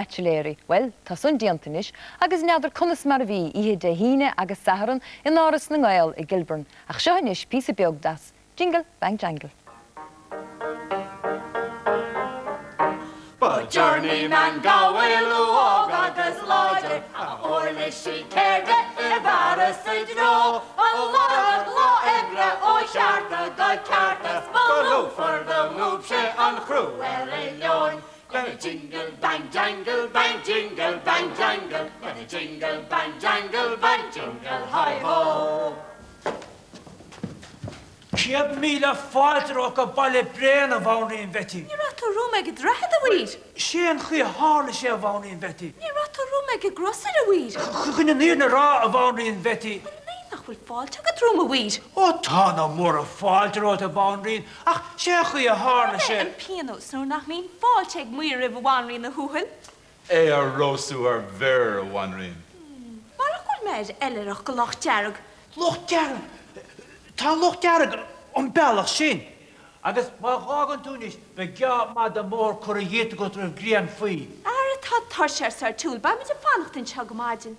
Aisteoirí, well, tá sun diantanis, agus neadar conas mar bhí ihe de híine agus saharan in áras na Gael I Gilburn, ach seohanis písa beag das, Jingle Bang Jangle. But journeyman gawain luath agus láidir, a orla sí céirde I bhara sa dró, a láidir lá ebre ó searta go cearta, spalú for the move sé an chrú I leon. Gonna jingle bang jangle, bang jingle bang jangle, gonna jingle bang jangle, bang jingle hi ho. Ciab míle fáiltear ó go baile bréana bhunreacht bheití. Ní rath rúm ag dreathad a bhuair. Séan chuí hála sé bhunreacht bheití. Ní rath rúm ag grosad a bhuair. Chuna níor na rá a bhunreacht bheití. Nach bhfuil fáilte go trúm a bhuair. Ó tá na mór a fáiltear ó a bhunreacht, ach sé chuí hála sé. An pianos nó nach mín fáilte ag muir a bhhainreacht na húthil. É a rósú ar bhéir bhunreacht. Mar a chuil méid eileach go loch dearg. Loch dearg? Tá loch dearg an bealach sin. Agus má chágan túnis bheith geá má a mór chur a dhéta go ar grían faoi. Ar a tá thuirsear sar túl, ba mit a fanachtain se go maidin.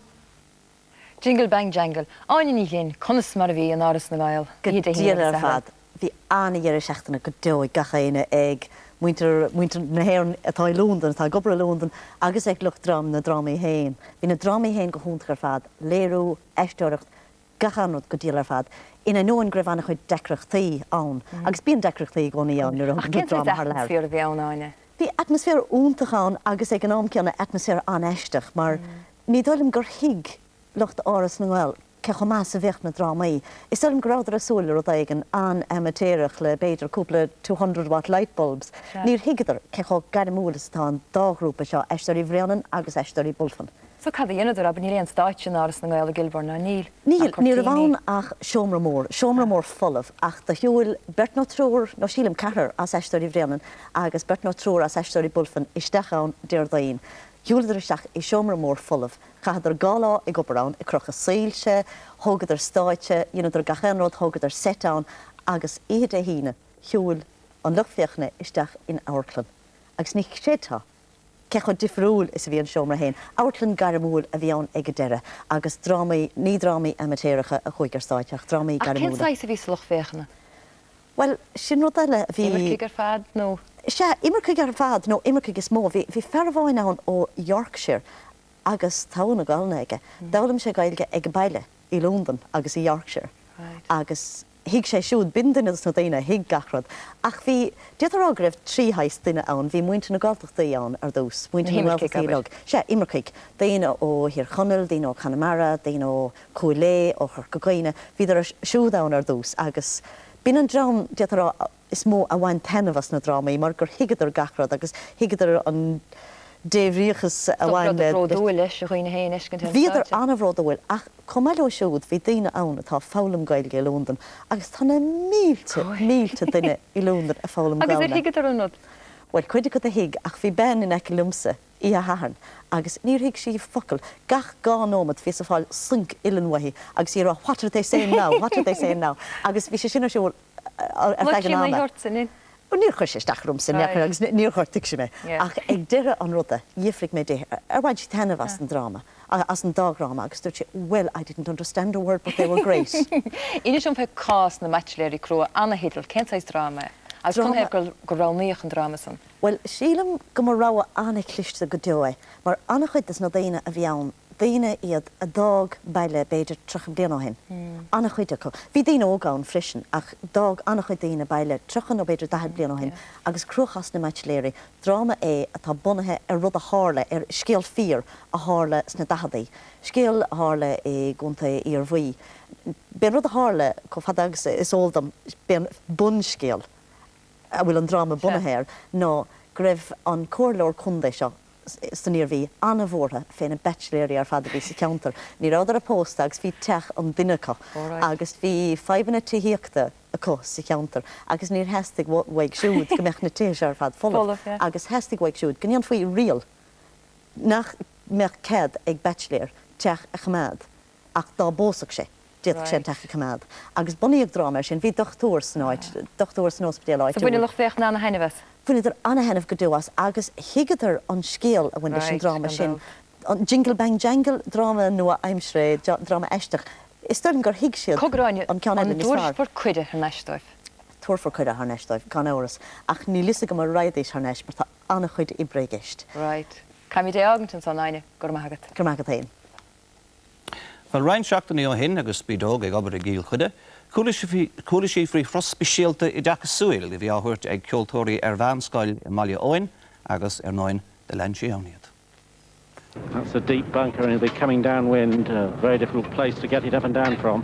Jingle Bang Jangle, Áine Ní Ghlinn, conas mar bhí in áras na Gael. Díal ar fad, bhí anna dhear seachtainna go dói gachéine ag muinter na hÉireann atá I Londain, atá gobar Londain, agus ag lucht dram na drámaí héin. Bhí na drámaí héin go húnta ar fad, léirú, aisteoireacht, gachanod go díal ar fad. Ina nóin gribh anna chuid decreachtaí ann, agus bíon decreachtaí go ní ann nuair an drama ar leir. Atmosfér bhí ann Áine. Bhí atmosfér úntachán agus ag an amceanna atmosfér aneisteach, mar ní dóilm gur hiig lucht áras na Gael cecho más a bheith na drámaí. Is dóilm gráidir a súlar ó ag an amatéireach le beidir cúpla 200 watt light bulbs. Níor hiigeidir cecho gaidir múlas tá an dágrúpa seo Aisteoirí Bhréanainn agus Aisteoirí Bulfin. So cad a dhéanaidir ab níl an stáit sin áras na Gael I Gilburn na níl. Níl a bhain ach seomra mór fullh ach de hiúil bert nó trúr nó sílim cethir as Aisteoirí Bhréanainn agus bert nó trúr as Aisteoirí Bulfin isteachán deir daoin. Hiúil isteach I seomra mór fullh. Chaidir gála I gobarán I crocha saoilse, thugad ar stáitse, ionidir gachanród thugad ar setán agus iad a híine hiúil an luchfiachna isteach in Áirclann. Agus ní sétá. Cecho difriúil is a bhí an seomra héin. Áirclann garamúil a bhí ann ag a deire agus ní drámaí amatéiricha a chuig ar stáiteach, drámaí garamúla. Ach cén sais a bhí sluchféachna? Well, sin rud eile bhí... Imercaig ar fad nó? Imercaig ar fad nó imercaig is mó. Bhí fearmháin ann ó Yorkshire agus tána gáilna aige. Dálam sé gailge ag baile I Londain agus I Yorkshire. Agus hiig sé siúd bindanas na daine hiig gachrad. Ach bhí déidir ágribh trí hais duine ann, bhí muinte na gáilteachtaí ann ar dús. Muinte na gáilteachtaí sé imercaig. Daine ó hir chonel, daine ó Connemara, daine ó Cúrsaí, ó Churcaíine. Bhí ar siúd ann ar dús agus bín an drám déidir is mó a bhain tenahas na drámaí, mar gur hiigeidir gachrad agus hiigeidir an déhríochas a bhain le... Ródúil leis a chuoine héin iscin te. Bhíidir anna bhródúil ach Comeló siúd bhí daine ann atá fálam gailge I Londain agus tána mílte duine I Londain a fálam gailge. Agus hiigeidir an nod? Well, chuide go a hiig ach bhí ben in eice lumsa I a hahan agus níor hiig sí focail gach gá nómad fís a fáil sink ilanwahi agus íar what are they saying now agus bhí sé sinna siúil ar fegan ána. Mu sin in? Níor chuir sé stachrúm sin agus níor chuirtic sé mé. Ach ag deire an ruda dhífrig mé dé ar bhaid tenah as an drama. As an dágrama agus dúirt sé, well, I didn't understand a word, but they were great. Inis an bheith cás na Aisteoirí crua anna hidal, céntáis drama? As chun heb go ráníoch an drama san? Well, sílam go mar ráha anna cliste go dói, mar anna chuid is na daine a bhí ann, daine iad a dág baile beidir trochan bliana hen. Anna chuide go. Bhí daine ógáin frisin, ach dág anna chuid daine baile trochan ó beidir 10 bliana hen, agus cruchas na Aisteoirí, drama é atá bunathe ar rud a hála ar scéal 4 a hála sna dahadaí. Scéal hála é gunta ar bhuí. Ben rud a hála go fad agus is óldam ben bun scéal. A bhfuil an drama bunathe nó greibh an cóirleoir chundé seo san níor bhí anna bhórtha féin an Aisteoirí ar fad a bhí sa ceantar. Ní ráidir a post agus bhí teach an duinecha agus bhí 5 tííochta a cos sa ceantar agus níor heistigh bhaig siúd go meach na téise ar fad folamh agus heistigh bhaig siúd. Gníon faoi rial nach meach céad ag Aisteoirí teach a chamád ach dá bósach sé. Déach sé teach a chamád. Agus bunaíag drama sin bhí dochtúir snáid, dochtúir san ospidéal áit. So buine luchféach ná na haine bheits? Fuidir anna henmh go dúas agus higadar an scéal a bhain sin drama sin. An Jingle Bang Jangle drama nua aimsré drama eisteach. Is sturn gur hiig siad an dúir for cuide ar neisteoibh. Tuair for cuide ar neisteoibh, gan áras. Ach ní lisa go mar raidéis ar neis, mar tá anna chuid i breigeist. Right. Caimi dé agantn san Áine gur maigad. Gur maigad hain. Fel rhain seachtaí ó hin agus bídóg ag obair a gíl chuide, Cúrsaí faoi fros speisialta I dteachas súil I bhí áthairt ag ceoltóirí ar bheanscoil I Mbaile Óin agus ar 9 de Lensiániad. That's a deep bunker and it'll be coming downwind, a very difficult place to get it up and down from.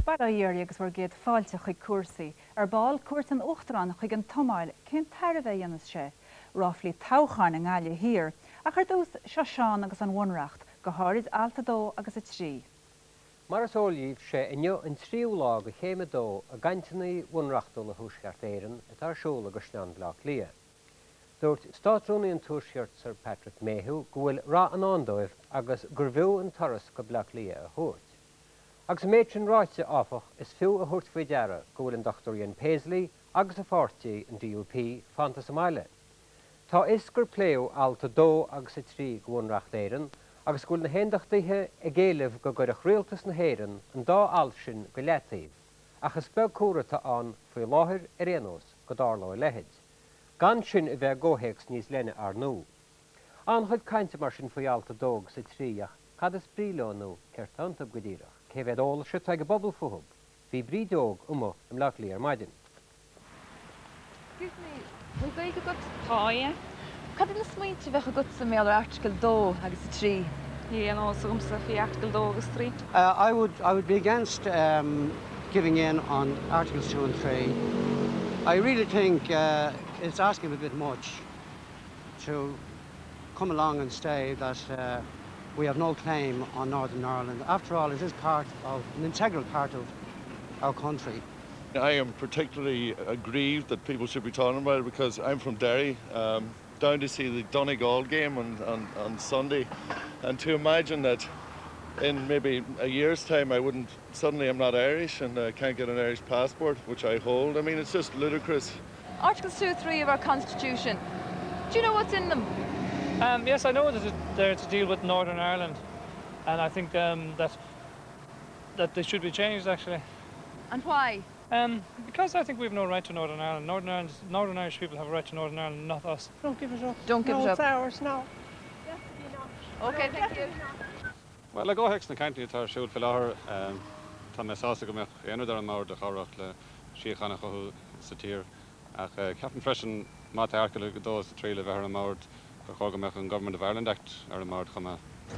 Faraor agus bhar géad fáilte chuig Cúrsaí, ar báil cuairt an uachtarán chuig an tomáil cén tar a bheith dhéanas sé, ráflí táchain an gáile hir, a chuir dús seán agus an bhunreacht go háirid alta dó agus a trí. Mar is óilíomh sé inniu an tríú lá go chéime dó a gantaí bhunreachtú le thuisceart éireann a tarsúla go snean blach lia. Dúirt stáitrónaí an tuaisceart Sir Patrick Mayhew go bhfuil rá an andóibh agus gur bhiú an thuras go blach lia a thuairt. Agus méid sin ráite áfach is fiú a thuirt faoi deara go bhfuil an Dr. Ian Paisley agus a fáirtí an DUP fantas Meile. Tá is gur pléú alta dó agus a trí go bhunreacht éireann agus gúil na héndachtaithe a ggéalamh go gur a chréaltas na hÉireann an dá all sin go leataíh, achas beag cúrata an faoi láthir ar réanós go dárlóid lehéid. Gan sin a bheith ggóthés níos lenne ar nó. An chuid cainte mar sin faoi alta dó agus a tríach cad is bríleánú ceart antab go díreach. Céfed óla se ag a bobbal fuhub. Bhí brídóg umo am lachlí ar maidin. Excuse me, will go go gut táie? Cad in na smaointe bheith a gut sa mé article dó agus a trí? Yeah, no, so sa fi article dó agus trí. I would be against giving in on Articles 2 and 3. I really think it's asking a bit much to come along and say that we have no claim on Northern Ireland. After all, it is an integral part of our country. I am particularly aggrieved that people should be talking about it because I'm from Derry, down to see the Donegal game on Sunday, and to imagine that in maybe a year's time I'm not Irish and can't get an Irish passport, which I hold. I mean, it's just ludicrous. Articles 2 and 3 of our Constitution, do you know what's in them? Yes, I know that they're to deal with Northern Ireland, and I think that they should be changed, actually. And why? Because I think we have no right to Northern Ireland. Northern Irish people have a right to Northern Ireland, not us. Don't give it up. Don't give it up. It's ours now. Okay, thank you. Well, I go hex na canty tar siúd fel áhar, tá me sása go meach éanadar an máir de characht le síochanna chohu sa tír. Ach, ceapan freisin mát arcaile go dó sa tríle bheith an máir go chóga meach an Government of Ireland Act ar an máir chama.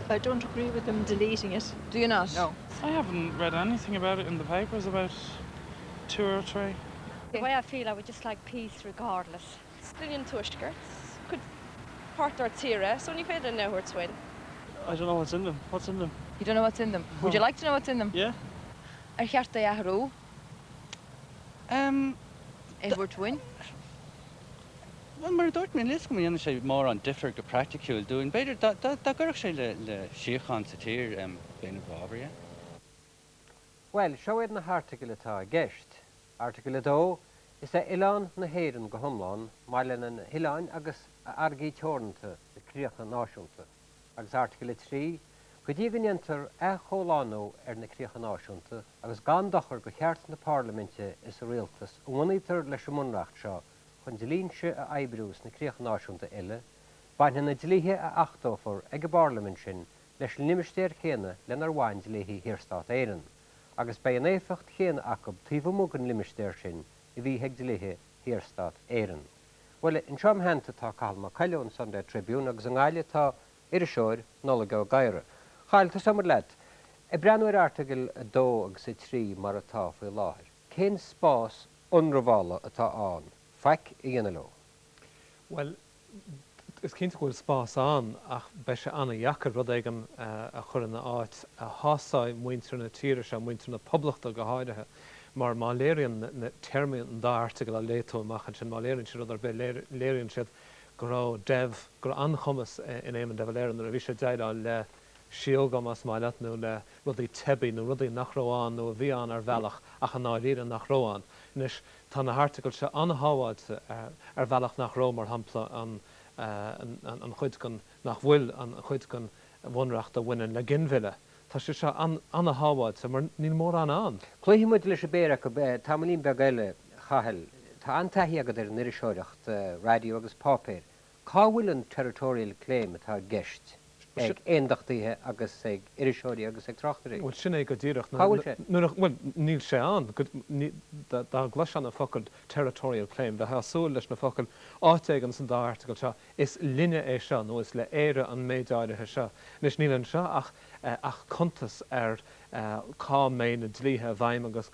I don't agree with them deleting it. Do you not? No. I haven't read anything about it in the papers about 2 or 3. The way I feel, I would just like peace regardless. Splinian tuaiscearts. Could part our tíre, so you féidir know where to win. I don't know what's in them. What's in them? You don't know what's in them? Would you like to know what's in them? Yeah. Ar chearta ahrú? Where to win? Well, mar dúirt mé lis go dhéanana sé mór an differ go practical dúin. Beidir dá gurach sé le síochan sa tír béna bhábhar. Well, seoid na article atá gceist. Article 2 is a Ileán na hÉireann go hiomlán, mar le an Ileán agus argaí teornta na críocha náisiúnta. Agus article 3 go dtí ganntar chomhlánú ar na críocha náisiúnta agus gan dochar go cheart na Parlamente is a rialtas bhainítar leis an bhunreacht seo chun dilínse a aibrús na críocha náisiúnta eile, bain na dilíthe a achtófar ag a Parlament sin leis nimimisteir chéine lenar bhain dilíthe Híorstát éireann. Agus bei an éifecht chéine acab tíomh an limisteir sin I bhí heag dilíthe Híorstát éireann. Well, in seom henta tá calma caileún Sunday Tribune agus an gáile tá ar a seoir nóla go gaiire. Chailta samar leat, I breanúir article a dó agus I trí mar atá faoi láthir. Cén spás unravála atá an, feic I dhéana leo? Well, is cinnte gohfuil spás an ach be se anna dhechar rud éigen a chur in áit a hásáid muintear na tíre se muintear na poblachta go hÁirithe mar má léironn na termíon an dá article a léitó amach an sin má léironn siad ar be léironn siad go rá debh gur anchumas in éman de léironn a bhí sé dead le síogam as máile nó le rudaí tebi nó rudaí nach róán nó a bhí an ar bhealach ach an náíre nach róán. Nis tá na article se anhabháid ar bhealach nach ró mar hampla an chuid gan nach bhfuil an chuid gan bhunreacht a bhaineann le ginmhile. Tá sé se anhabháid sa mar ní mór an. Chluí muid leis a béire go tamlín be gaile chahel. Tá antaí agad ar Meiriceáireacht radio agus pápéir. Cá bhfuil an territorial claim atá gceist ag éondachtaithe agus ag Iriseirí agus ag Trachtarí. Bhfuil sin é go dtíireach níl sé an dá glas an a focail territorial claim, de hasúil leis na focail áitéigen san dá article seo is linne é seo nó is le éire an méideáirithe seo. Nis níl an seo ach contas ar cá mé na dlíthe bhaim agus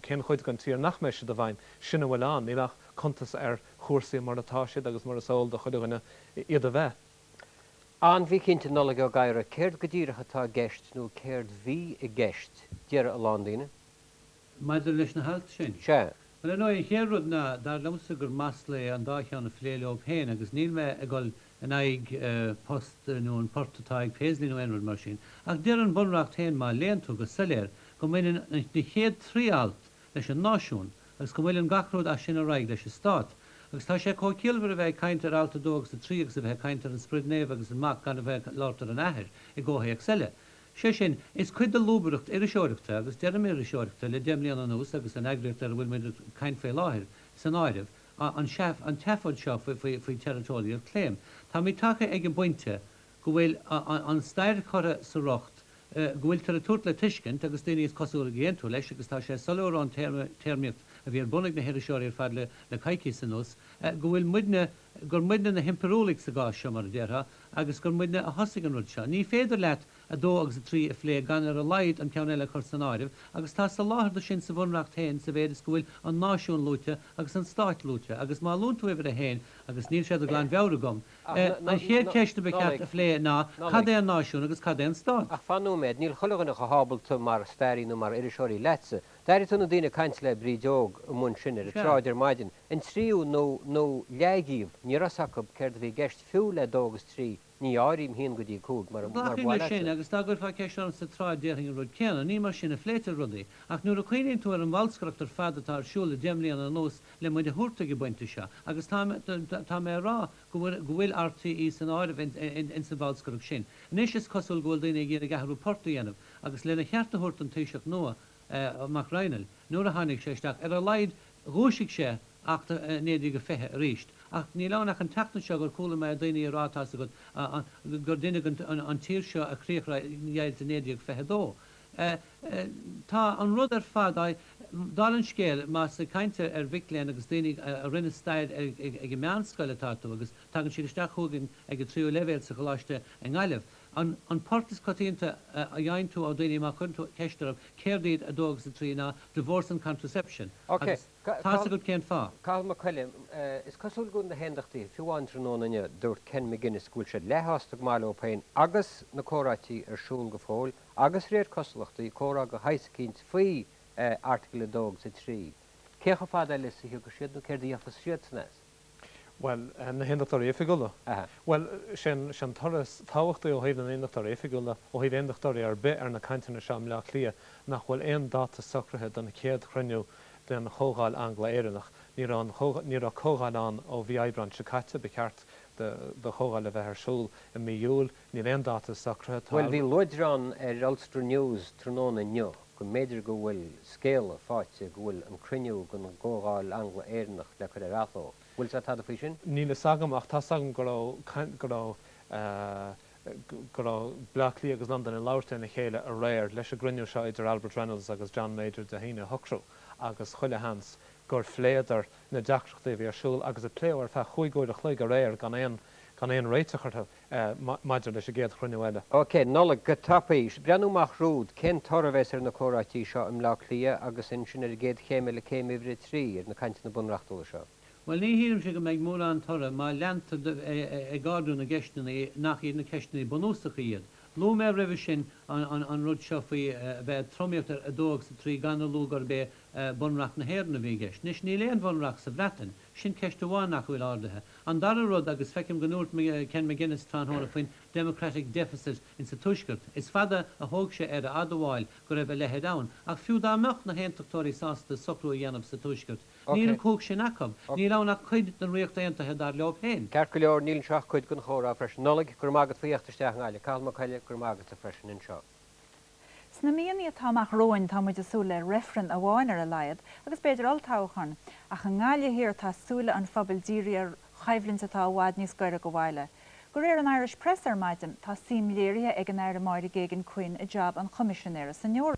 cén chuid gan tíar nach méise do bhaim sinna bhfuil an, níl ach contas ar chósaí mar atá siad agus mar a sáil do chuidehaine iad a bheith. An bhí cinnte nola go gaiire céird go dtíireach atá gceist nó céird bhí I gceist dear a Londaine? Maidir leis na halt sin? Se. Well nó I chéadrúd na dar lemsa gur más le an dácheán na phléile héin agus níl me a gáil an aig post nó an portatáig féislí nó enrad mar sin. Ach dear an bhunreacht héin má léantú go saléir go mbeinn na chéad tríalt leis an náisiún agus go bhfuil an gachród a sin a raig leis a stát. Agus tá sé có cilmhar a bheith caiintear alta dógus a trí agus a bheith caiintear an sprid néamh agus an mac gan a bheith látar an athir I ggóthaí ag selle. Sé sin is cuid de lúbaireacht Iriseireachta agus dearm Iriseireachta le déimlíon an ús agus an eagraíocht ar bhfuil muid caiin fé láthir san áirimh an tefod seo faoi territorial claim. Tá mí take ag an buinte go bhfuil an stair chora sa rocht go bhfuil tar a tuairt le tuiscint agus daoine is cosúla géantú leis agus tá sé solúr an termíocht a bhí ar bunig na Iriseirí ar fad le caiicí san ús go bhfuil gur muidne na himperólaigh sa gás seo mar a déartha agus gur muidne a thosaigh an rud seo. Ní féidir leat a dó agus a trí a phlé gan ar a laid an ceann eile chuir san áirimh agus tá sa láthir do sin sa bhunreacht héin sa bhéidir go bhfuil an náisiún lúte agus an stáit lúte agus má lúntú éidir a héin agus níl sé a gláin bheabhra gom. An chéad ceiste be ceart a phlé ná cad é an náisiún agus cad é an stát. Ach fanúméid níl chulaganna a hábalta mar stairí nó mar Iriseirí letse. Dáir túna dtíine caiint le brídeog mún sinir a tráidir maidin. An tríú nó leagíomh ní rasachab céir a bhí gceist fiú le dógus trí ní áirim híon go dtí cúg mar bhile sin agus tá gur fá ceisián sa tráid déing rud ceanna, ní mar sin a phléitir rudaí. Ach nuair a chuoíonn tú ar an bhallscracht ar fad atá siúla déimlíon an nós le muid a thuirta go buinte seo. Agus tá mé rá go bhfuil RTí san áirimh in sa bhallscracht sin. Nis is cosúil ghfuil daine ggéad a gathú porta dhéanamh agus lena cheartta thuirt an tuiseach nua mac rainil. Nuair a tháinig sé isteach ar a laid rúisigh sé achta néadaí go fethe ríist. Ach ní lánach an teachna seo gur coolla me daoine arátá gur duine an tír seo a chríochhéilte néadaí go fethe dó. Tá an rud ar fad dá an scéal má sa caiinte ar bhicléin agus daoine a rinne staid ag meánscoile táú agus tagann siad isteach chugainn ag tríú levéil sa choláiste an gáileh. An portas cotíanta a dhéann tú á daoine má chun ceistar céirdíad a dógus a trína divorce and contraception. Tá go cén fá. Cá mar chuile is cosúil gún na hendachtaí fiúháin trónaine dúirt Ken McGuinness gúil sé lethástak mála ópéin agus na córáití ar siún go fóil agus réir coslachtaí córá go heiscínt faoi article dógus a trí. Cécha fád eile sa hiú go siad nó céir díochas siad snas? Well, na hÉireann éifigúla. Well, sin thuras táhachtaí ó hÉireann éifigúla ó hÉireann ar bit ar na caiinteanna seam le lia nach bhfuil éon dáta socrathe don na céad chruinniú den na chógáil angla éireannach. Ní a chógáil an ó bhí eibran se caite be ceart de chógáil a bheith arsúil i míúil ní éon dáta socrathe. Well, bhí loidraán ar Ulster News tróna nniu go méidir go bhfuil scéal a fáite go bhfuil an cruinniú go na chógáil angla éireannach le chu ar athó. Bhfuil sa tá fao sin? Ní le sagam ach tá sagam go blachlí agus Londain in láirte na chéile a réir leis a grinneú seo idir Albert Reynolds agus John Major de híine hocrú agus chuile hans gur phléadar na deachreachtaí bhí arsúil agus a pléir fe chuigúir a chluig a réir gan éon gan éon réiteachta maidir leis a géad chruinehile. Ok, nola go tapéis, breanúach rúd, cén torabhés ar na córátí seo im lá clia agus in sin ar géad chéime le céime bhrí trí ar na cainte na bunreachtóla seo. Well, ní hírim sé go méid mór an tora, má leanta gáú na gceistena nach iad na ceistena bonústacha iad. Lú mé rih sin an rud seo faoi bheith tromíocht a dóg sa trí gan lúgar be bunreacht na hÉireann a bhí gceist. Nis ní léon bunreacht sa bhreatain, sin ceist bháin nach bhfuil áirithe. An dar rud agus feiceim ganúirt Ken McGuinness tráthnóna faoin democratic deficit in sa tuisgurt. Is fada a thóg sé ar a adháil go raibh lehead ann, ach fiú dámeach na héintachtóirí sásta socrú dhéanamh sa tuisgurt. Níl an cóg sin acab, níl an nach chuid den riocht aontathe dar leob héin. Ceir go leor níl seach chuid gon chóra freisin nolig gur mágad faoíochttasteach gáile, cáilma chaile gur mágad a freisin in seo. Sna míoní táach roin tá muid asúla referen a bháin ar a laiad, agus beidir altáchan ach an gáile hir tá súla an fabal díri ar chaimhlinn atá bhád níos goire go bhhaile. Gur ar an Irish Press ar maidin tá sim léirithe ag an air máide gégan cuin a job an commissionéire senior.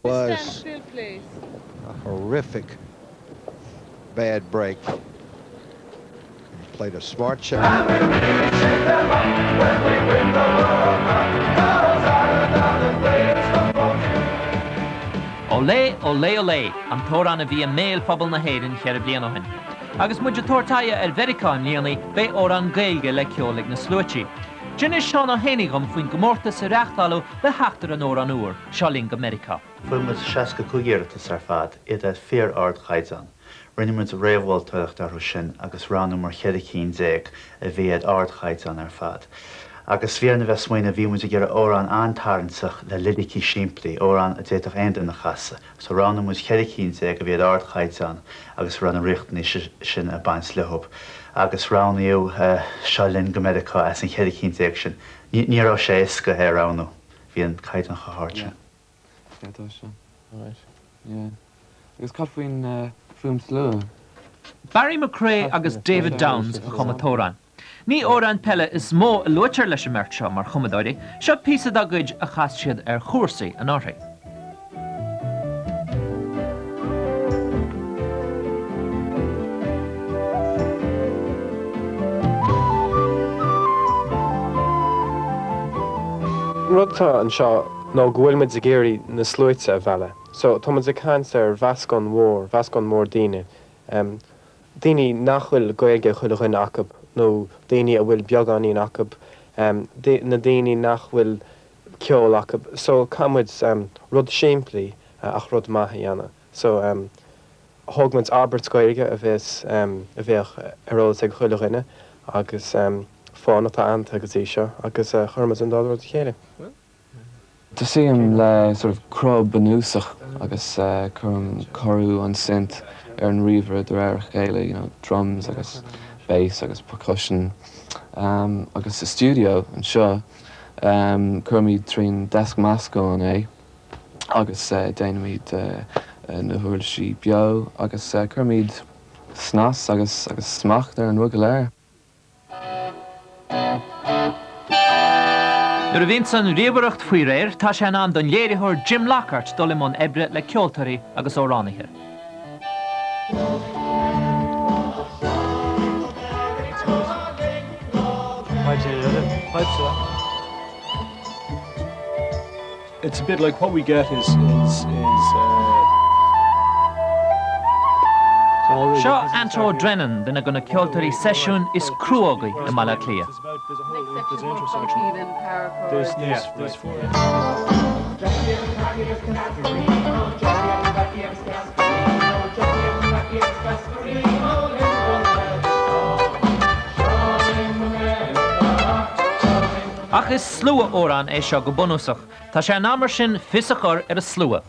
Was a horrific bad break. He played a smart shot. Olé, olé, olé, an tóran a bhí a méil phobal na hÉireann chear blianahin. Agus muid tóirtaia ar Meiriceá líanaí bé ó an gailge le ceolaigh na slúití. Jinne seán a hénigam faoin gomórta sa reachtalú le heachtar an ór an úr, seolín go Meiriceá. Fuimid 65 iarratas ar fad, iad a fér ard caighdeán. Rinnemuid réamháil tuireacht ar sin agus ranú mar 15 a bhí ard caighdeán ar fad. Agus bhíar na bheith smaoine bhí muid a gur órán antarnsaach le lidicí siimplí, órán a déach aontain na chasa. So ranú muid 15 a bhí ard caighdeán agus ran a riachtaní sin a baint lehop. Agus ránaíú Seo Linn go Meiriceá as an 15 sin. Ní rá sé isca ar ránú, bhí an caighdeán chathirte. Agus cad faoin fuim slua. Barry McCrae agus David Downs a chumatóran. Ní óran pelle is mó a luaitear leis an merc seo mar chumadóirí, seo písa aghaidh a chas siad ar Cúrsaí an áthraithe. Rudtá an seo nó ghfuilmid a géirí na slúite a bheile. So táid a cant ar bhascán mór daoine. Daoine nachhfuil gailge chuile chuin acab, nó daoine a bhfuil beagán íon acab, na daoine nachhfuil ceol acab. So camid rud siimplí ach rud maithe dhéanamh. So thugmuid Albert gailge a bheith arolalas ag chuile chuine agus fána tá anta agus é seo agus chuirmas an dáhar chéile. Tá siam le sort of crab banúsach agus chum choú an sint ar an riomhar do ar chéile, drums agus bass agus percussion agus sa studio an seo chumíad trín desk mascón é agus déanamíad na thuirsaí beo agus chumíad snas agus smacht ar an gclár. Nuair a bhíonn san riabhaireacht faoi réir, tá sé an don léirithir Jim Lockhart dul imón ebre le ceoltarí agus óránaithe. It's a bit like what we get is Seo Antro Drennan duna gona ceoltarí seisiún is cruógaí I mala clia. There's four. Ach is slua órán é seo go bunúsach, tá sé an amar sin fisachar ar a slua.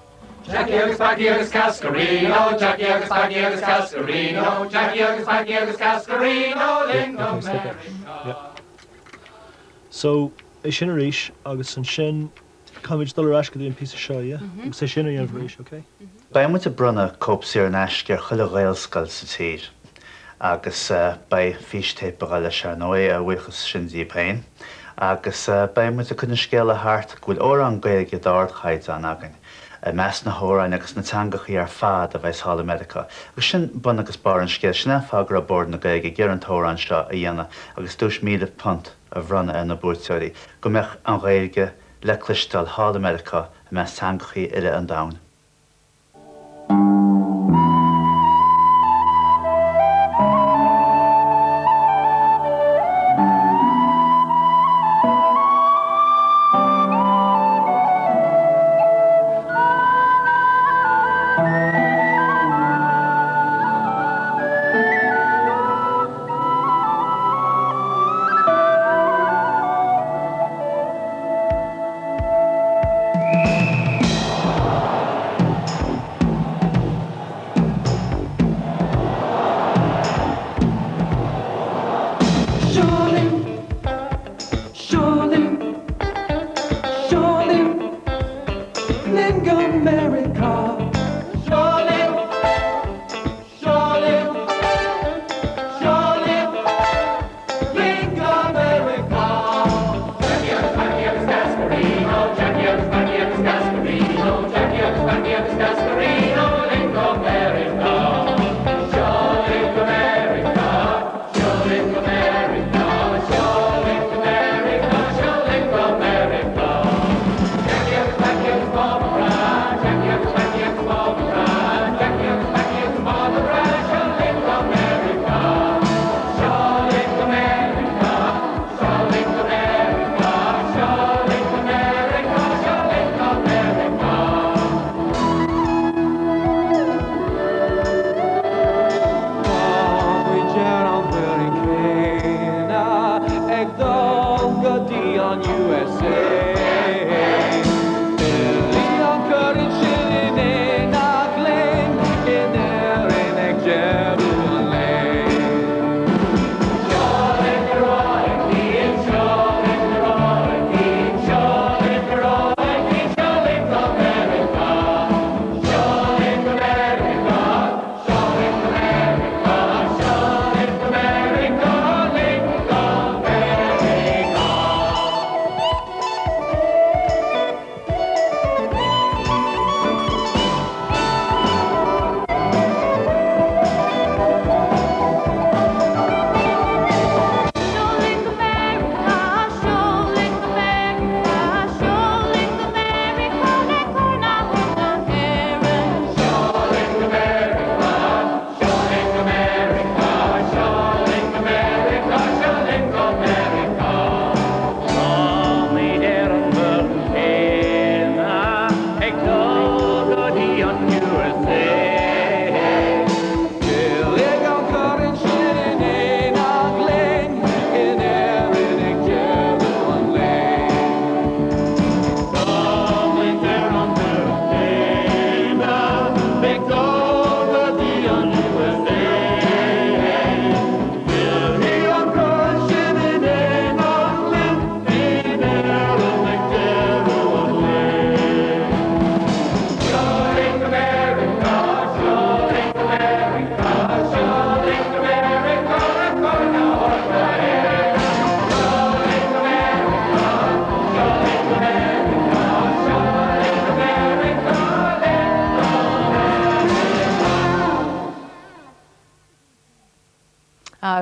Jackie agus Baggy agus Cascarino, Jackie agus Baggy agus Cascarino, Jackie agus Baggy agus Cascarino, Lingo Meiriceá. So, is sin a ríis agus an sin cumid dul ar asca dún písa seo, yeah? Agus é sin a dhéanamh ríis, okay? Ba muid a brunna cópsaí ar an eisce chuile réalscail sa tír, agus ba fístépa le seanóid a bhuichas sin díobh féin, agus baimmu a chun scéal a thart ghfuil ó an gaeilge d'ard caighdeán agan. Meas na hórain agus na teangachaí ar fad a bheith Sála Meiriceá. Agus sin bun agus bar an scéal sinna fágur a bord na gaeilge gur an tóráin seo a dhéana agus £2,000 a bhronna in na búrteoirí go mbeadh an gaeilge le clistal Sála Meiriceá a meas teangachaí ile an domhan.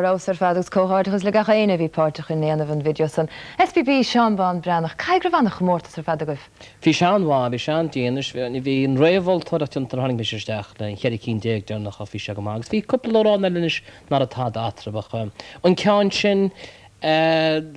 Rás ar fadagus cóháirteachas le gachéine bhí páirteach in éanamh an video san. SPB Seo Linn Bhréanainn, caighdeán bhannach mórtas ar fadagoibh. Bhfíseán bhfíseán déanais bhí an réamhil tuairteach an tháinig bhíseisteach le Cheireann déag dearnach a bhíse go mágus. Bhí cúpla órán leis nar atá atrabach. An ceann sin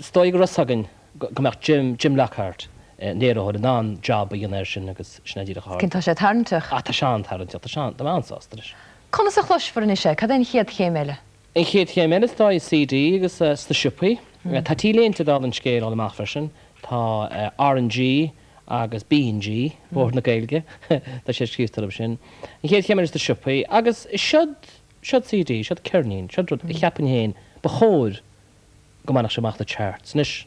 stoig rosagan go meach Jim Lockhart. Néróid an an job a dhéanair sin agus snéidir a Cinn tá sé tarnteach? Tá seán tarnteach, tá seán, tá ansástaris. Conas a chluis for is sé, cad éon chiad chéimeile? Ein chéad chéimeile tá CD agus sta siúpaí. Tá tíléonnta dá an scéal an amach freisin, tá R&G agus B&G, bhór na gailge, tá sé scríbhtalm sin. Ein chéad chéimeile sta siúpaí, agus siod CD, siod cearnín, siod rud i cheapan héin, ba chóir go manach sem amach the charts. Nis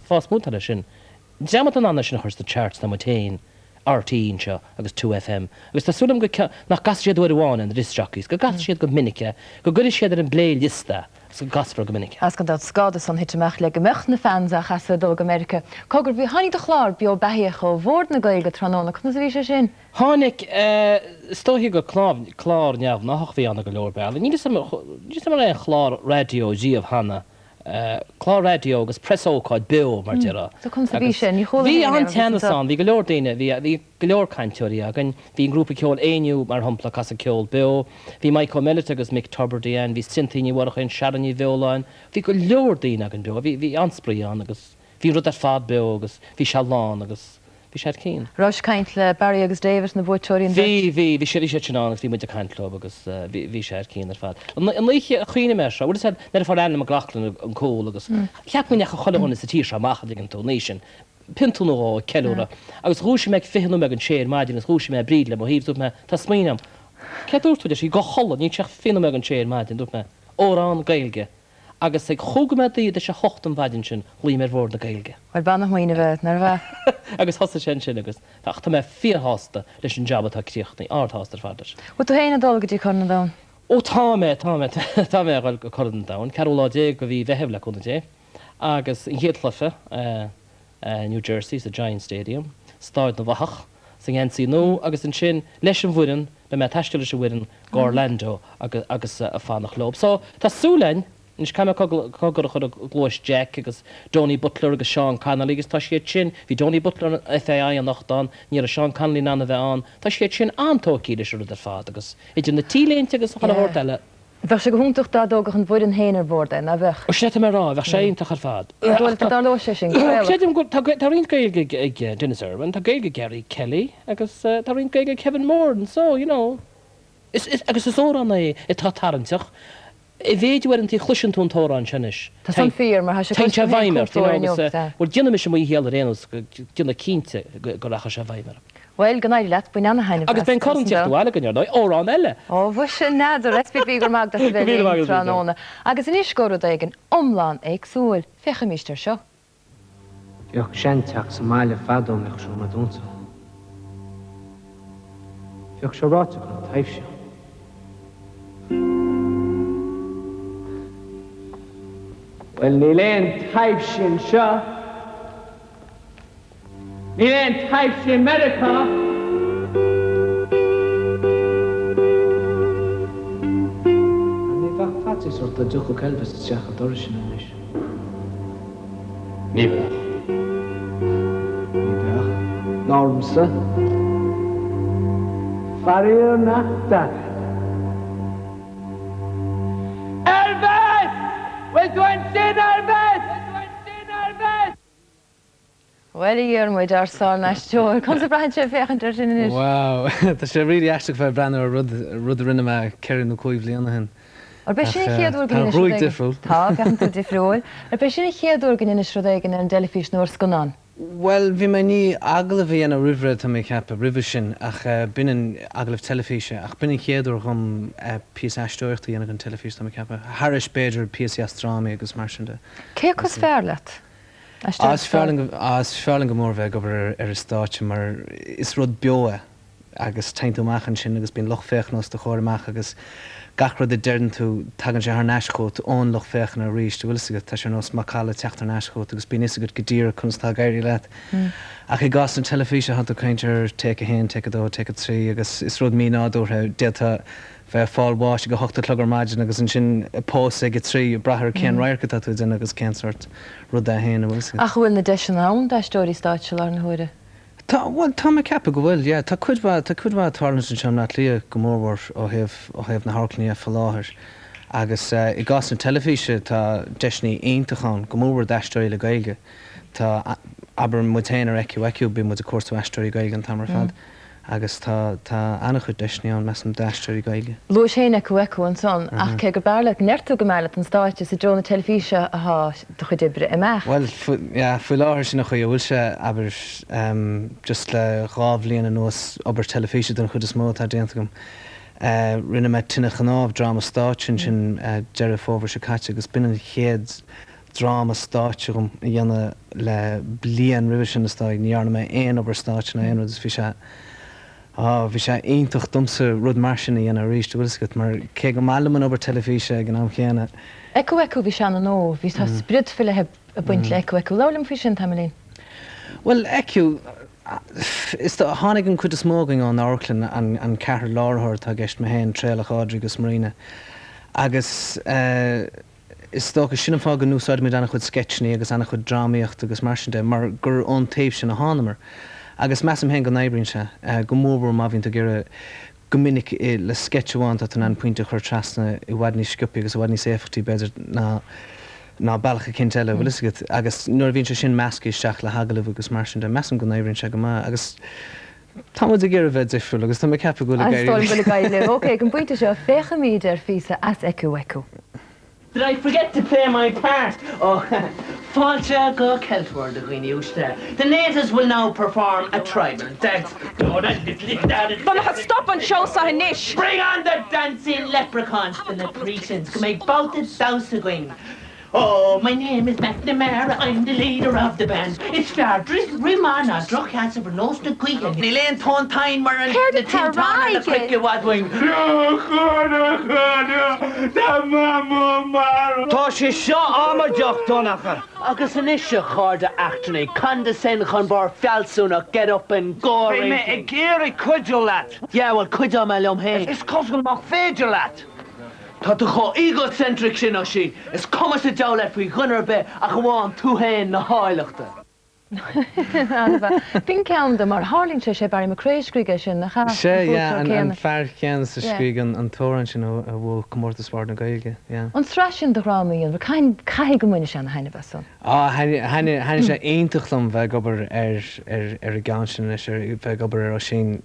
fás múta lei sin. Deamat an anna sin chuir the charts na mutain, RT seo agus 2FM. Agus tá súlam go nach gas siad uair bháin an disc jockeys, go gas siad go minice, go gurí siad ar an bléil lista gasfra go minic. As gan dat skade san hitteach le gemecht na fans a chaasa dul Amerika. Cogur bhí hanig de chlár bio behiach ó bhór na gailge tróna chuna bhí sé sin. Hánig stóhí go chlár neamh nach bhí anna go leor beall. Ní mar é chlár radio díomh hana. Chlár radio agus presóáid bio mar dira. Bhí an teanaán, bhí go leor daine, bhí go leor caiintúirí agan, bhí grúpa ceol éiniu mar hampla cas a ceol bio, bhí Michael Millet agus Mick Tuberdain, bhí Cynthia Warchain, Sharon Bheoláin, bhí go leor daine agan bio, bhí anspraíán agus bhí rud ar fad bio agus bhí Seán agus bhí sé cín. Rás caint le Barry agus Davis na bhúteoirí. Bhí sé sé agus bhí muide caiintlób agus bhí sé cín ar fad. An líe a chuoine me se, bhfuil sé nar fá anna a ghlachlan an cóil agus cheapmíine a choilehna sa tíir se machcha ag an tónéisisin. Pinú á ceúra, agus rúisi me fihanú me an séir maidin agus rúisi me bríd le híú me tá smínam. Ceúirtuidir sí go chola ní teach finú me an séir maidin dú me órán gailge. Agus ag chugamadí de se hochtan bhaidin sin lí mar bhór na gailge. Bhil banna chuoine bheith nar bheith. Agus thosa sin sin agus tá me fíhásta leis an jobba táíochtnaí áthásta fadidir. Bú tú héna dulgadtí chuna dá? Ó tá mé gáil go chudan da, Caroládé go bhí bheitheh le chuna dé, agus in héadlafe New Jersey, sa Giant Stadium, stáid na bhachach, sa ghénsaí nó agus an sin leis an bhuiin be me taiiste leis a bhuiin gá Orlando agus a fánach lob. So tá súlainn, Nis caiime cogur chud glóis Jack agus Donny Butler agus Sean Connolly agus tá siad sin, hí Donny Butler an FAI an nachdán, ní a Sean Connolly anna bheith an, tá siad sin antóí leis rud ar fád agus. Idir na tíléinte agus chuna bhór eile. Bheith sé go húntaach dá dógach an bhuiin héanaar bhór na bheith. O sé mar rá, bheith sé ionach ar fád. Dá lo sé sin. Tá rion gaige ag Dennis Irwin, tá gaige Gary Kelly agus tá rion gaige Kevin Moore, so, you know, agus is ór anna i tá taranteach. I bhéidir an tí chluisian tún tórán sinis. Tá san fír mar se Teinte bhaimar, bhil dionne me sem mí héal rénos dionne cínte go racha se bhaimar. Weil gannaid leat buin anna haine. Agus ben corntíocht bhile gan nó órán eile. Ó bhui sin neidir respí gur mag bheith tróna. Agus in iscóú ag an omláin agsúil fecha míiste seo. Bheoh seanteach sa máile fadó meach seo na dúnsa. Bheoh seo ráte go an taobh seo. Well, ní léon taobh sin seo. Ní léon taobh sin Meiriceá. Ní bheadh fatis or le dúcha celbas teach a doris sin an leis. Ní bheadh. Ní bheadh. Normsa. Faraor nach dad. Well íar muid ar sáil Aisteoirí, chun sa braithint sé fechantar sin inis. Wow, tá sé rí eisteach bheith brenn ar rud rinne me ceann nó cuaimh líana hen. Ar be sinna chéadúir gan Tá rúig difriúil. Tá fechantar difriúil. Ar be sinna chéadúir gan inis rud éigen an delifís nóir sconán. Well, bhí me ní aglah bhí ana rihre tá mé ceappa rih sin ach binan aglah telefíse ach binan chéadúir chum píos aisteoireachtaí ana an telefís tá mé ceappa. Harris Beidir píos astrámaí agus mar sin de. Cé cos fearr leat? As fearling go mór bheith gobar ar státe mar is rud beo agus taintúachchan sin agus bíon loch féchnos de chóirach agus gachrad i deirn tú tagann sé th neiscót ón loch féchan a ríist bhfuil sigad tá sé nó macála teachtar neiscót agus bíon is go dtír chunstá gaiirí leat. Ach I gas an telefíse hat chuintear take a hen, take a dó, take a trí agus is rud mí nádúthe déta bheith fáilháis go hochtta clugar maidin agus an sin pós ag trí brathir céan raircha tú den agus céansort rud a héana bhfuil sigad. Ach bhfuil na deis an ann Aisteoirí stáitse ar na huaire? Tá me ceappa go bhfuil, tá chudbh tarna sin sem na lia go mórhar ó hebh na háclaí a láthir. Agus I gas an telefíse tá deisnaí aontachán go mórhar d'Aisteoirí le Gaeilge. Tá aber mutéin ar eciú bí mu a cuasú Aisteoirí Gaeilge an tamar fad. Agus tá annach chud deisnaí an meas an d'Aisteoirí Gaeilge. Luath héna ecu an son ach cé go bearla neirtú go meile an stáite sa drona telefíse ath do chud ibre amach. Well, fuair láthir sin nach chu bhfuil se aber just le rábhlíon an nuas obair telefíse don chud is mó tá déanta gom. Rinne me tinna chanámh drama stáitsin sin deireh fómhar se caite agus bin an chéad drama stáite gom dhéanana le blian rih sin na stáid níarna mé aon obair stáit na aon is fi se. Bhí sé aontocht dumsa rud mar sin dhéana ríist bhfuilscut mar cé go málaman obair telefíse ag an chéana. Ecu bhí sean an ó, bhí tá sprid file a buint le ecu lálam fao sin tamlín. Well, ecu is tá tháinig an chud is mógaing an áirclann an ceathar láthir tá gceist me héin tréalach Áidrí agus Marina. Agus is tó go sinna fág an núsáid mé anna chud sketchní agus anna chud drámaíocht agus mar sin de mar gur ón taobh sin a hánamar. Agus meam hen go naibrín se, go mór má bhín a gur go minic le sketchháin tá an puinte chuir trasna i bhhaidní sciúpi agus bhhaidní séfachtí beidir ná bailcha cinnt eile bhfuilgad agus nuair bhín se sin meascaí seach le hagalah agus mar sin de meam go naibrín se go agus táid a ggéir bheith difriúil agus tá cepa go le gaiile. Ok, go buinte seo fécha míad ar físa as ecu. Did I forget to play my part? Oh, Fáilte go Celtward a Ghuine. The natives will now perform a tribal dance. But stop and show Sahinish. Bring on the dancing leprechauns to the precincts to make both the South Gwing. Oh, my name is McNamara, I'm the leader of the band. It's Fardrick, Rimana, Druckhands of Nos the Queen. Nilain Thon Tyne Maran, the Tinton and the Cricket Wadwing. Tá sé seo amadeach dónacha. Agus an isise cháda achtainna, condescend chun bar fealsúna, get up and go. Hey, me, a géirí cuidiú leat. Yeah, well, cuidiú me lom héin. Is cosgal mach féidir leat. Tá do cho egocentric sin ó sí, is cumas a deala faoi gunnar be a go bháin tú héin na háileachta. Bhín ceann mar hálínte sé barí a créiscríige sin na cha. Sé an fear cean sa scríig an tóran sin ó bhfuil commórtasbáir na gaige. An srá sin do rámaíon, bh cai go muine an haine bhesan. Haine sé aontachlam bheith gobar ar a gan sin leis bheith gobar ar sin.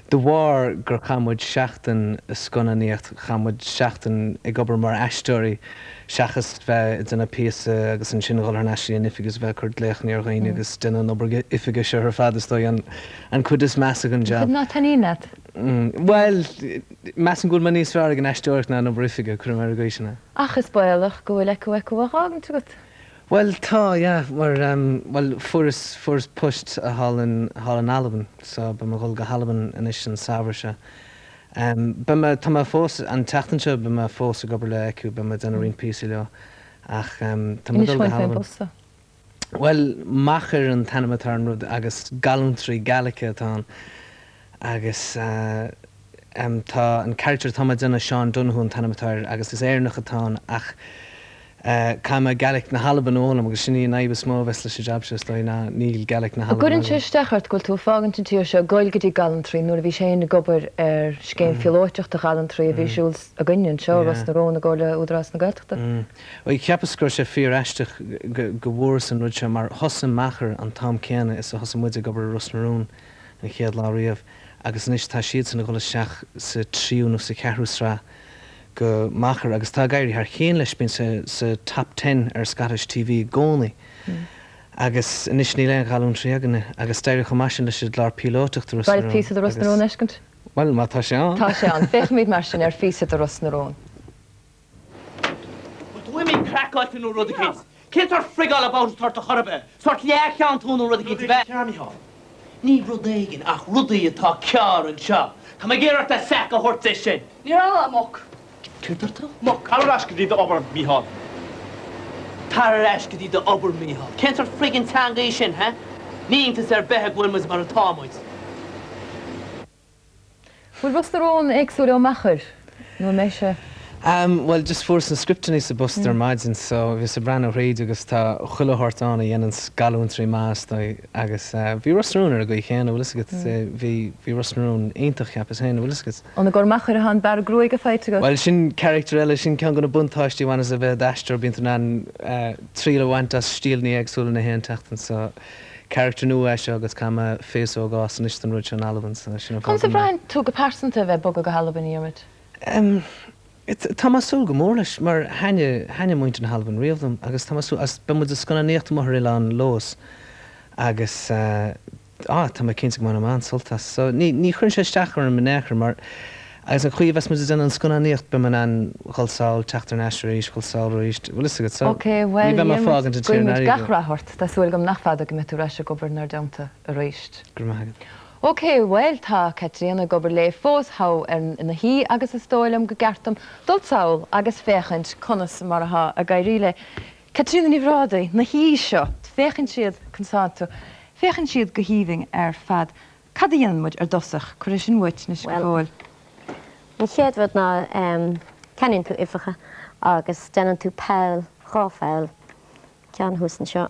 Do bhhar gur chamuid seachtain sconaíocht chamuid seachtain i gobar mar Aisteoirí seachas bheith duna píasa agus an sinnaáil ar naisií ifigus bheith chuir léchní ar ghaoine agus duine nóbar ifigus se ar fadasdói an chud is measa an job. Ná taníad? Well, meas an gúil man níos fearr an Aisteoirí ná nó brifiige chu mar gaisina. Achas bailach go bhfuil ecu aágan tu. Well, tá, mar well, furas pusht a hallan Alban, so ba ma ghil go Alban inis an saibhir se. Ba ma tá ma fós an teachtanse ba ma fós a gobar le ecu ba ma dana rion písa leo ach tá ma dul go Alban. Well, machar an tanamatarn rud agus galantry galacha atá agus tá an character tá ma dana Seán Donahue an tanamatar agus is éarnach atá ach Caime gaelic na Halban ólam agus sinní naibh smó bheits leis jobse stoi na níl gaelic na Halban. Gurinn sé stechart goil tú fágan tíir se goilgadí galantrí nuair a bhí sé na gobar ar scéim fiolóiteach a galantrí a bhí siúls a gaiinn seo ras na róna gáile údras na gailteachta. I ceapascur sé fíor eisteach go bhór san rud se mar thosan machar an tám céanna is a thosan muide gobar Rusnarún na chéad lá riamh agus níos tá siad san na gola seach sa tríú nó sa ceathrúsrá go machar agus tá gaiirí ar chéan leis bín sa top 10 ar Scottish TV gcónaí. Agus inis ní leon galún tríaganna agus deir go maisin leis lár pilóteach Rusnarún. Bail físa a Rusnarún eiscint? Well, má tá sé an. Tá sé an, fech míid mar sin ar físa a Rusnarún. Women crack out in rud kids. Kids are frigal about start to chorbe. Start leachán tún rud kids be. Ní rud éigen ach rudaí atá cear an seo. Tá ma géireacht a sac a horta sin. Ní rá amok. Cúirtartá? Mok, car ascadí do obair míhall. Tar ascadí do obair míhall. Kent ar friggin tanga sin, ha? Níontas ar bethe ghuilmas mar atámuid. Bhfuil Rusnarún éagsúil ó machar nó mé se? Well, just for some scripting is a buster margin, so if it's a brand of radio, just chuile hortána dhéanaan galúntrí más agus bhí Rusnarún ar go chéanna bhfuil bhí Rusnarún aontaach cheapas héanana bhfuil. An na gur machar a han bar grúig a feite go? Well, sin character eile sin cean gona buntáistí bhain a bheith d'Aisteoir bíonn an trí le bhaint as stíalní agsúla na héan teachtain, so character nua seo agus cama fés ó gás an istan ruid an Alban. Chum sa bhrain tú go persanta bheith bog go Alban íomid? Tá masú go mór leis mar haine muint an Alban riamhdom agus tá masú as be mu a scona néocht mar ile an lós agus tá ma cinse go man soltas, so ní chun sé stachar an mnéchar mar agus an chuí bheits mu den an scona néocht be man an choilsáil teachtar Aisteoirí choilsáil ríist bhfuil go so. Ok, well, fágan gcuimid gachrathart, Tásúil gom nachfada go mitú reise gobar nar damta a ríist. Ok, well tá Catriona gobar le fós how na hí agus is stoilm go gartam dul saoil agus féchant conas mar a gairile. Catriona Ní Bhréanainn na hí seo féchann siad consátu féchann siad go híoming fad. Cad dhéanaan muid dosach chuir sin muid na scóil. Ní chéad bhd ná ceann tú ifacha agus denan tú peil ráfeil cean thusan seo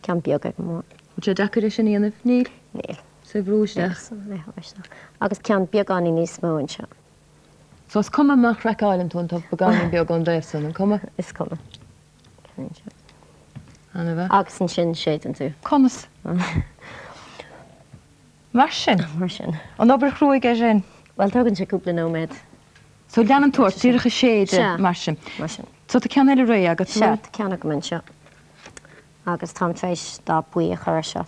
cean beag ag mór. Bú deacair sin íanamh níl? Níl. So brúisteach? Agus cean beagání níos mó anseo. So is cuma amach reáilm tún tá beagání beag an daobh san an cuma? Is cuma. Anna bheith? Agus an sin séan tú. Conas? Mar sin? Mar sin. An obair chrúig é sin? Well, tugann sé cúpla nóméid. So leanan tuairt tírecha séide mar sin? Mar sin. So tá cean eile ré agus? Se, ceanna go man seo. Agus tá trééis dá buí a chur seo.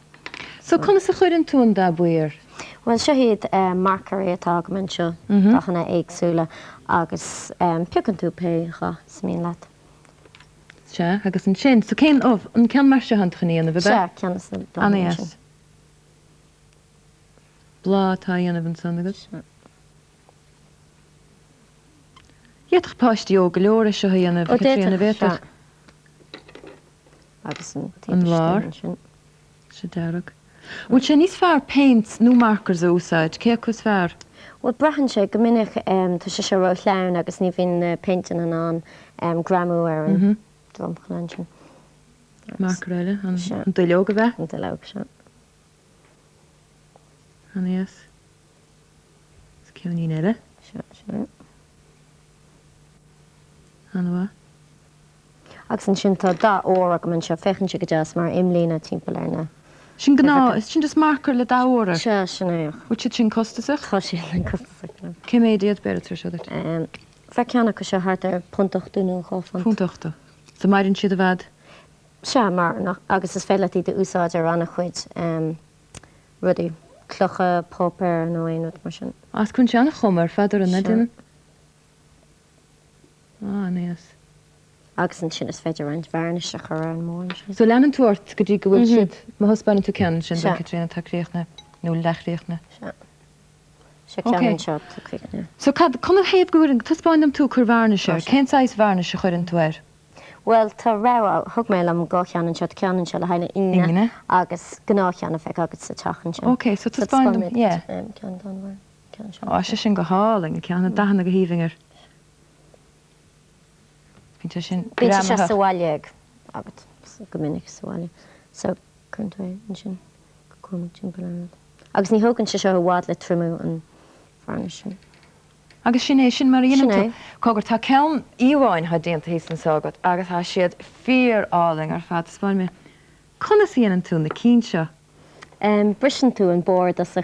So conas a chuirn tún dá buíir? Well, seo hiad marcarí atá go man seo dachanna éagsúla agus peacann tú pécha smíon leat. Se, agus an sin. So cén an cean mar se hantachaní ana bheith? Se, ceanna sa Anna yes. Blá tá dhéanamh an san agus? Iadach páistí ó go leor seo dhéanamh Catriona bhéteach? Agus an lár? Se dearach. Bhfuil sé níos fearr paints nó markers úsáid, cé cos fearr? Well, breathan sé go minic tá sé se rá leann agus ní bhín paintin an gramú ar an dromchalan sin. Marker eile, an duileog a bheith? An duileog se. Anna yes. Is ceanní eile? Se. Anna bheith? Agus an sin tá dá óra go man seo fechann si go deas mar imlína timppla arna. Sin gná, is sin just marker le dá óra? Se, sin éoch. Bhúil sin costasach? Tá sin an costasach. Cé méidiad beirtar seoidir? Fe ceanna go seo hart ar puntachtaú nó cháfan. Puntachta. So mairinn siad a bhd? Se, mar agus is féiletí de úsáid ar anna chuid rudí clocha popper nó éonút mar sin. As chun seanna chumar fadar an nadine? Níos. Agus an sin is féidir an bharneise chu an mór. So leanan tuairt go dtí go bhfuil siad má hosbanna tú ceann sin don Catriona tacríochna nó lechríochna. Se ceann seo tacríochna. So chuna héad goúrin tuspáinam tú chur bharneise, cén sáis bharneise chuir an tuair? Well, tá rá thug mé am gá cheanan seo ceanan se le haine ine agus gná cheanna feic agus sa teachan sin. Ok, so tuspáinam, yeah. Cean donhar. Á sé sin go háling a ceanna dahanana go híhingar. Bíte sin Bíte se saháileag agat go minic saháile. So chuntá an sin go timppla. Agus ní thugann se seo bhád le trimú an bharneise sin. Agus sin é sin mar dhéanam cogur tá ceann íomháin ha déanta híos an ságat agus tá siad fíor áling ar fad spáin me. Conas dhéanaan tú na cín seo? Brisin tú an bord as